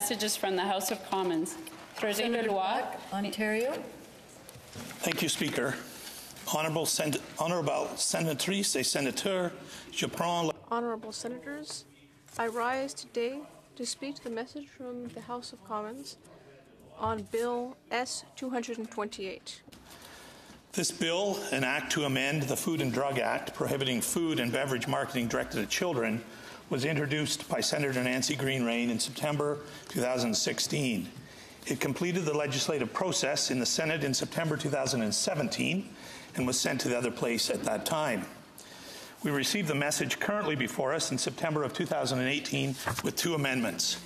Messages from the House of Commons. Projet de loi. Ontario. Thank you, Speaker. Honourable Senatrice et Sénateur, je prends... Honourable Senators, I rise today to speak to the message from the House of Commons on Bill S-228. This bill, an act to amend the Food and Drug Act prohibiting food and beverage marketing directed at children, was introduced by Senator Nancy Greenrain in September 2016. It completed the legislative process in the Senate in September 2017 and was sent to the other place at that time. We received the message currently before us in September of 2018 with 2 amendments.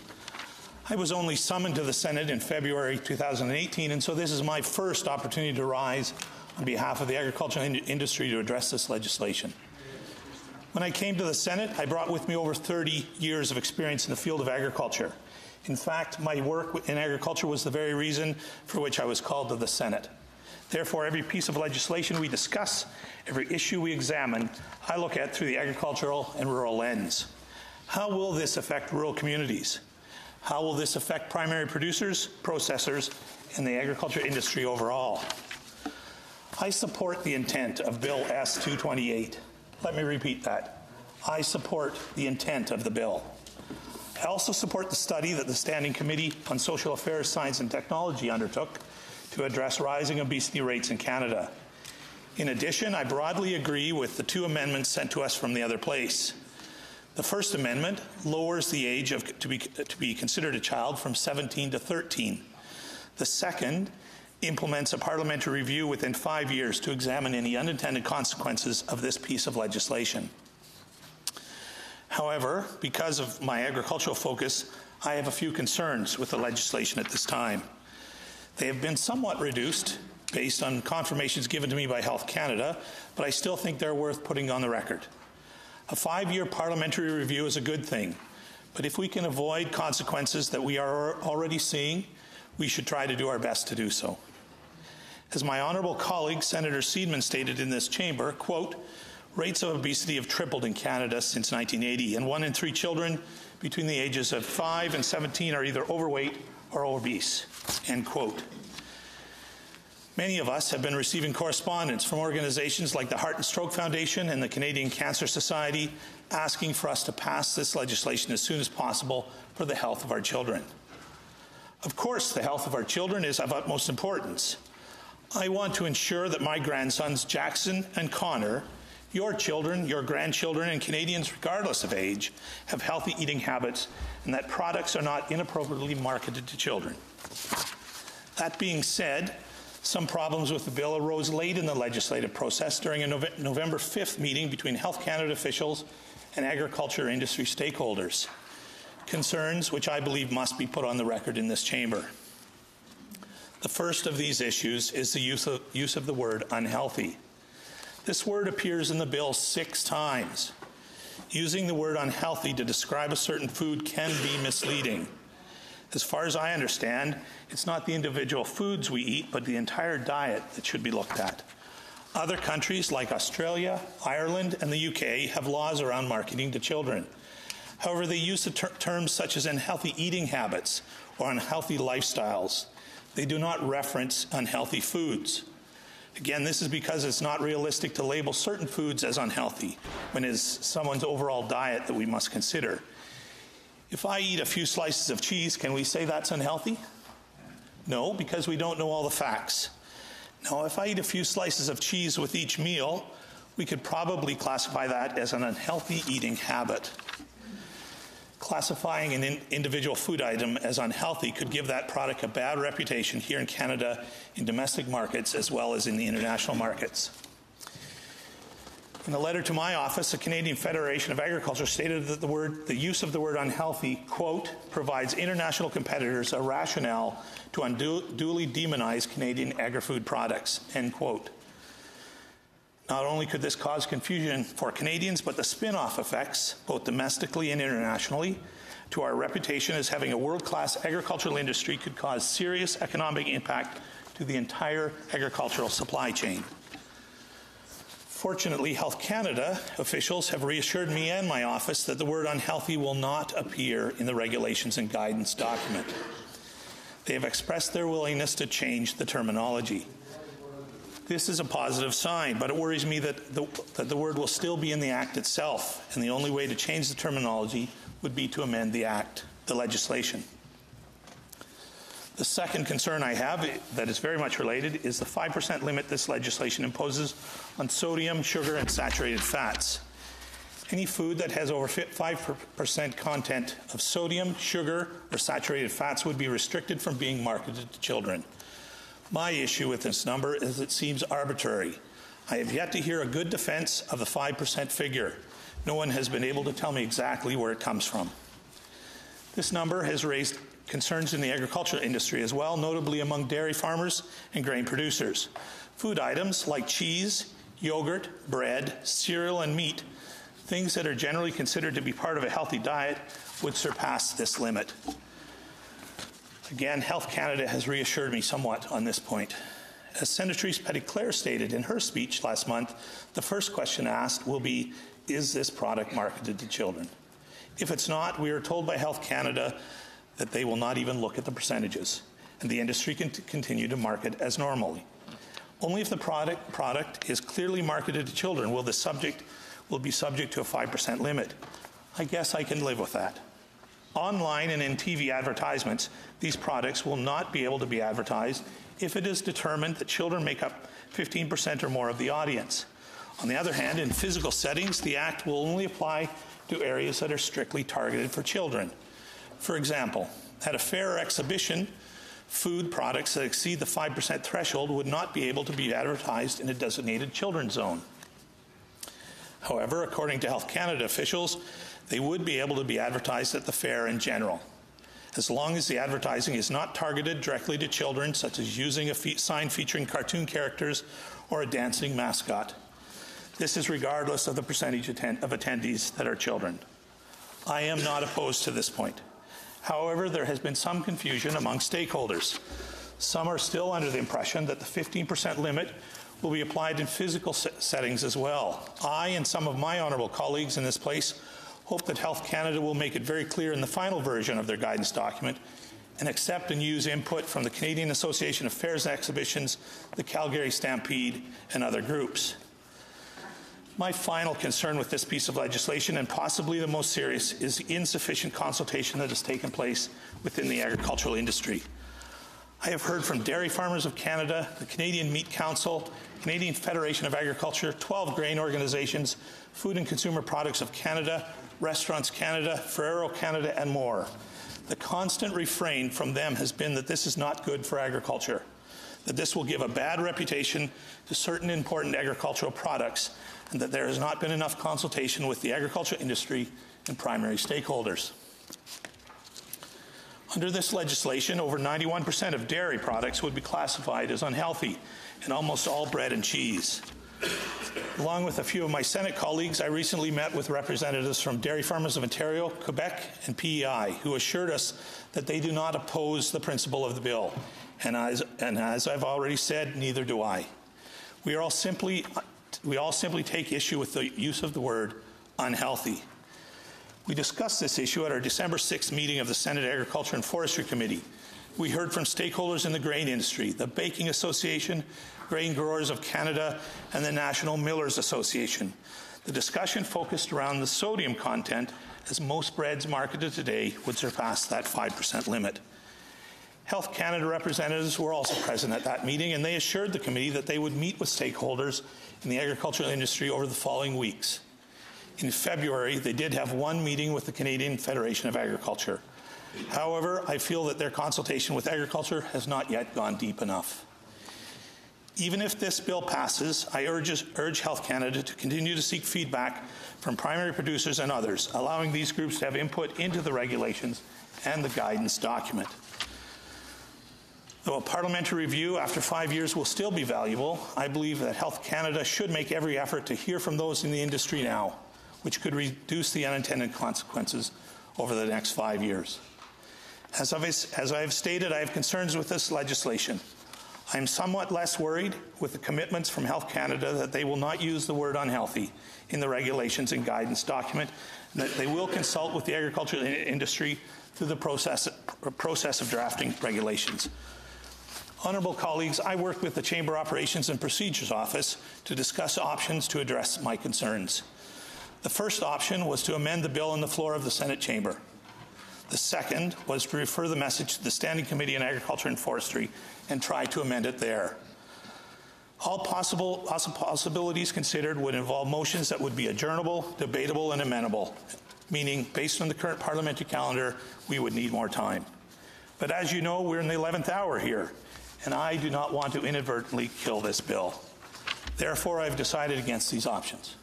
I was only summoned to the Senate in February 2018, and so this is my first opportunity to rise on behalf of the agricultural industry to address this legislation. When I came to the Senate, I brought with me over 30 years of experience in the field of agriculture. In fact, my work in agriculture was the very reason for which I was called to the Senate. Therefore, every piece of legislation we discuss, every issue we examine, I look at through the agricultural and rural lens. How will this affect rural communities? How will this affect primary producers, processors, and the agriculture industry overall? I support the intent of Bill S-228. Let me repeat that. I support the intent of the bill. I also support the study that the Standing Committee on Social Affairs, Science and Technology undertook to address rising obesity rates in Canada. In addition, I broadly agree with the 2 amendments sent to us from the other place. The first amendment lowers the age to be considered a child from 17 to 13. The second implements a parliamentary review within 5 years to examine any unintended consequences of this piece of legislation. However, because of my agricultural focus, I have a few concerns with the legislation at this time. They have been somewhat reduced based on confirmations given to me by Health Canada, but I still think they're worth putting on the record. A 5-year parliamentary review is a good thing, but if we can avoid consequences that we are already seeing, we should try to do our best to do so. As my honourable colleague, Senator Seidman, stated in this chamber, quote, rates of obesity have tripled in Canada since 1980, and 1 in 3 children between the ages of 5 and 17 are either overweight or obese, end quote. Many of us have been receiving correspondence from organizations like the Heart and Stroke Foundation and the Canadian Cancer Society asking for us to pass this legislation as soon as possible for the health of our children. Of course, the health of our children is of utmost importance. I want to ensure that my grandsons, Jackson and Connor, your children, your grandchildren, and Canadians, regardless of age, have healthy eating habits and that products are not inappropriately marketed to children. That being said, some problems with the bill arose late in the legislative process during a November 5th meeting between Health Canada officials and agriculture industry stakeholders. Concerns which I believe must be put on the record in this chamber. The first of these issues is the use of the word unhealthy. This word appears in the bill 6 times. Using the word unhealthy to describe a certain food can be misleading. As far as I understand, it's not the individual foods we eat, but the entire diet that should be looked at. Other countries like Australia, Ireland, and the UK have laws around marketing to children. However, they use the terms such as unhealthy eating habits or unhealthy lifestyles. They do not reference unhealthy foods. Again, this is because it's not realistic to label certain foods as unhealthy when it is someone's overall diet that we must consider. If I eat a few slices of cheese, can we say that's unhealthy? No, because we don't know all the facts. Now, if I eat a few slices of cheese with each meal, we could probably classify that as an unhealthy eating habit. Classifying an individual food item as unhealthy could give that product a bad reputation here in Canada in domestic markets as well as in the international markets. In a letter to my office, the Canadian Federation of Agriculture stated that the use of the word unhealthy, quote, provides international competitors a rationale to unduly demonize Canadian agri-food products, end quote. Not only could this cause confusion for Canadians, but the spin-off effects, both domestically and internationally, to our reputation as having a world-class agricultural industry could cause serious economic impact to the entire agricultural supply chain. Fortunately, Health Canada officials have reassured me and my office that the word unhealthy will not appear in the regulations and guidance document. They have expressed their willingness to change the terminology. This is a positive sign, but it worries me that the word will still be in the Act itself, and the only way to change the terminology would be to amend the Act, the legislation. The second concern I have that is very much related is the 5% limit this legislation imposes on sodium, sugar, and saturated fats. Any food that has over 5% content of sodium, sugar, or saturated fats would be restricted from being marketed to children. My issue with this number is it seems arbitrary. I have yet to hear a good defense of the 5% figure. No one has been able to tell me exactly where it comes from. This number has raised concerns in the agricultural industry as well, notably among dairy farmers and grain producers. Food items like cheese, yogurt, bread, cereal, and meat, things that are generally considered to be part of a healthy diet, would surpass this limit. Again, Health Canada has reassured me somewhat on this point. As Senatrice Petitclerc stated in her speech last month, the first question asked will be, is this product marketed to children? If it's not, we are told by Health Canada that they will not even look at the percentages, and the industry can continue to market as normally. Only if the product is clearly marketed to children will be subject to a 5% limit. I guess I can live with that. Online and in TV advertisements, these products will not be able to be advertised if it is determined that children make up 15% or more of the audience. On the other hand, in physical settings, the Act will only apply to areas that are strictly targeted for children. For example, at a fair or exhibition, food products that exceed the 5% threshold would not be able to be advertised in a designated children's zone. However, according to Health Canada officials, they would be able to be advertised at the fair in general, as long as the advertising is not targeted directly to children, such as using a sign featuring cartoon characters or a dancing mascot. This is regardless of the percentage of attendees that are children. I am not opposed to this point. However, there has been some confusion among stakeholders. Some are still under the impression that the 15% limit will be applied in physical settings as well. I and some of my honourable colleagues in this place hope that Health Canada will make it very clear in the final version of their guidance document and accept and use input from the Canadian Association of Fairs and Exhibitions, the Calgary Stampede, and other groups. My final concern with this piece of legislation, and possibly the most serious, is the insufficient consultation that has taken place within the agricultural industry. I have heard from Dairy Farmers of Canada, the Canadian Meat Council, Canadian Federation of Agriculture, 12 grain organizations, Food and Consumer Products of Canada, Restaurants Canada, Ferrero Canada, and more. The constant refrain from them has been that this is not good for agriculture, that this will give a bad reputation to certain important agricultural products, and that there has not been enough consultation with the agricultural industry and primary stakeholders. Under this legislation, over 91% of dairy products would be classified as unhealthy, and almost all bread and cheese. Along with a few of my Senate colleagues, I recently met with representatives from Dairy Farmers of Ontario, Quebec, and PEI, who assured us that they do not oppose the principle of the bill. And as I've already said, neither do I. We all simply take issue with the use of the word unhealthy. We discussed this issue at our December 6th meeting of the Senate Agriculture and Forestry Committee. We heard from stakeholders in the grain industry, the Baking Association, Grain Growers of Canada, and the National Millers Association. The discussion focused around the sodium content, as most breads marketed today would surpass that 5% limit. Health Canada representatives were also present at that meeting, and they assured the committee that they would meet with stakeholders in the agricultural industry over the following weeks. In February, they did have one meeting with the Canadian Federation of Agriculture. However, I feel that their consultation with agriculture has not yet gone deep enough. Even if this bill passes, I urge Health Canada to continue to seek feedback from primary producers and others, allowing these groups to have input into the regulations and the guidance document. Though a parliamentary review after 5 years will still be valuable, I believe that Health Canada should make every effort to hear from those in the industry now, which could reduce the unintended consequences over the next 5 years. As I have stated, I have concerns with this legislation. I'm somewhat less worried with the commitments from Health Canada that they will not use the word unhealthy in the regulations and guidance document, and that they will consult with the agricultural industry through the process of drafting regulations. Honourable colleagues, I worked with the Chamber Operations and Procedures Office to discuss options to address my concerns. The first option was to amend the bill on the floor of the Senate chamber. The second was to refer the message to the Standing Committee on Agriculture and Forestry and try to amend it there. All possibilities considered would involve motions that would be adjournable, debatable, and amendable, meaning, based on the current parliamentary calendar, we would need more time. But as you know, we're in the 11th hour here, and I do not want to inadvertently kill this bill. Therefore, I've decided against these options.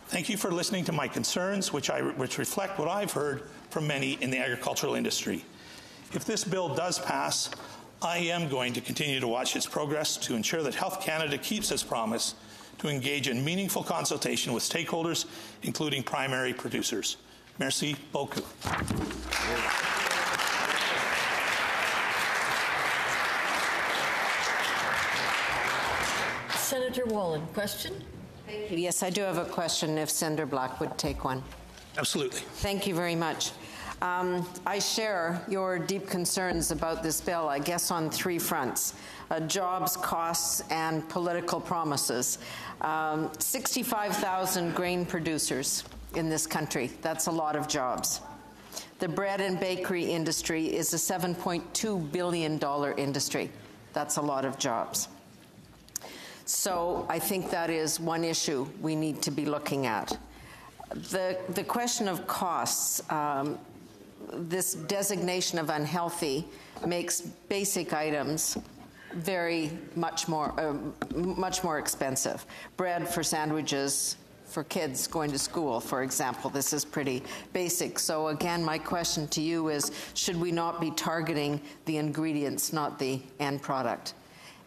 Thank you for listening to my concerns, which reflect what I've heard from many in the agricultural industry. If this bill does pass, I am going to continue to watch its progress to ensure that Health Canada keeps its promise to engage in meaningful consultation with stakeholders, including primary producers. Merci beaucoup. Senator Wallen, question? Yes, I do have a question if Senator Black would take one. Absolutely. Thank you very much. I share your deep concerns about this bill, I guess on three fronts: jobs, costs, and political promises. 65,000 grain producers in this country. That's a lot of jobs. The bread and bakery industry is a $7.2 billion industry. That's a lot of jobs. So I think that is one issue we need to be looking at. The question of costs, this designation of unhealthy makes basic items much more expensive. Bread for sandwiches for kids going to school, for example, this is pretty basic. So again, my question to you is, should we not be targeting the ingredients, not the end product?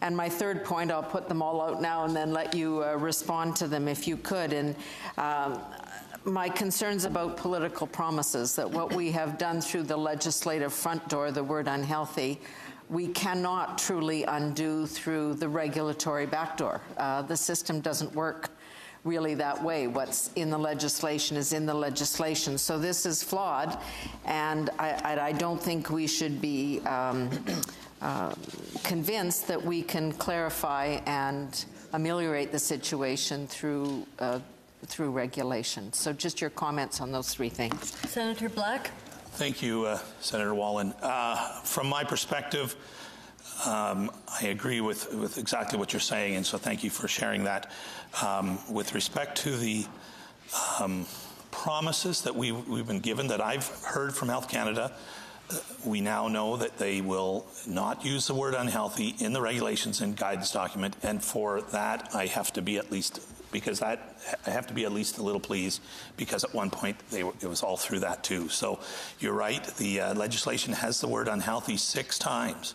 And my third point, I'll put them all out now and then let you respond to them if you could. And my concerns about political promises, that what we have done through the legislative front door, the word unhealthy, we cannot truly undo through the regulatory back door. The system doesn't work really that way. What's in the legislation is in the legislation. So this is flawed, and I don't think we should be convinced that we can clarify and ameliorate the situation through regulation. So just your comments on those three things. Senator Black. Thank you, Senator Wallen. From my perspective, I agree with exactly what you're saying, and so thank you for sharing that. With respect to the promises that we've been given, that I've heard from Health Canada, we now know that they will not use the word unhealthy in the regulations and guidance document, and for that I have to be at least a little pleased, because at one point it was all through that too. So you're right, the legislation has the word unhealthy 6 times,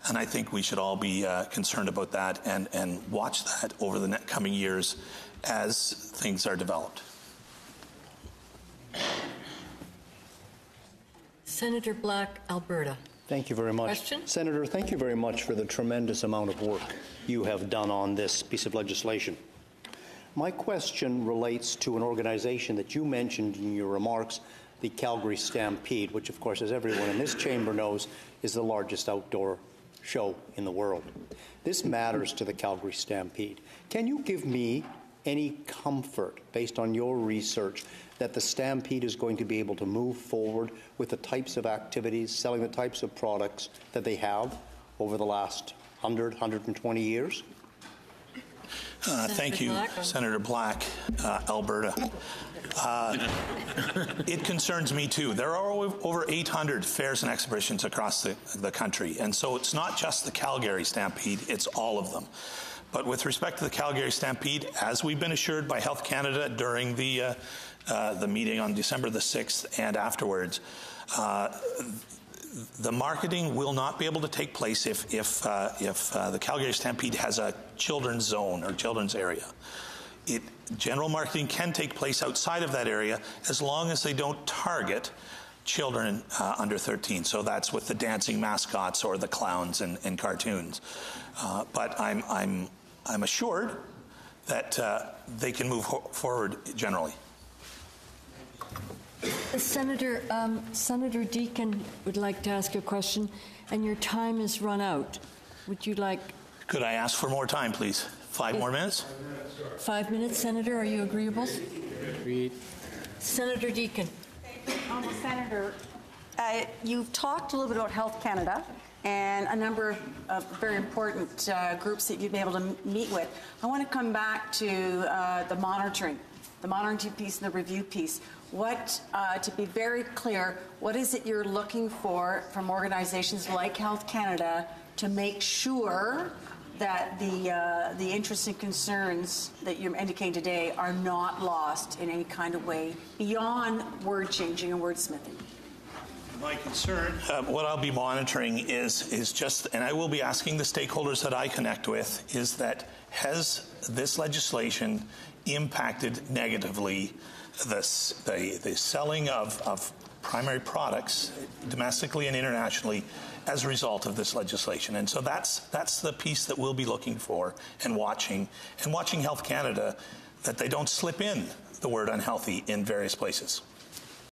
and I think we should all be concerned about that and watch that over the coming years as things are developed. Senator Black, Alberta. Thank you very much. Question? Senator, thank you very much for the tremendous amount of work you have done on this piece of legislation. My question relates to an organization that you mentioned in your remarks, the Calgary Stampede, which, of course, as everyone in this chamber knows, is the largest outdoor show in the world. This matters to the Calgary Stampede. Can you give me any comfort, based on your research, that the Stampede is going to be able to move forward with the types of activities, selling the types of products that they have over the last 100, 120 years? Thank you, Black. Senator Black, Alberta. It concerns me too. There are over 800 fairs and exhibitions across the country, and so it's not just the Calgary Stampede, it's all of them. But with respect to the Calgary Stampede, as we've been assured by Health Canada during the meeting on December the 6th and afterwards, the marketing will not be able to take place if the Calgary Stampede has a children's zone or children's area. General marketing can take place outside of that area as long as they don't target children under 13. So that's with the dancing mascots or the clowns and cartoons. But I'm assured that they can move forward generally. Senator Deakin would like to ask a question, and your time has run out. Would you like... Could I ask for more time, please? 5 more minutes? 5 minutes, Senator. Are you agreeable? Agreed. Senator Deakin. Honourable Senator, you've talked a little bit about Health Canada and a number of very important groups that you've been able to meet with. I want to come back to the monitoring piece and the review piece. To be very clear, what is it you're looking for from organizations like Health Canada to make sure that the interests and concerns that you're indicating today are not lost in any kind of way beyond word changing and wordsmithing? My concern, what I'll be monitoring is just, and I will be asking the stakeholders that I connect with, is that has this legislation impacted negatively the selling of primary products domestically and internationally as a result of this legislation? And so that's the piece that we'll be looking for and watching Health Canada, that they don't slip in the word unhealthy in various places.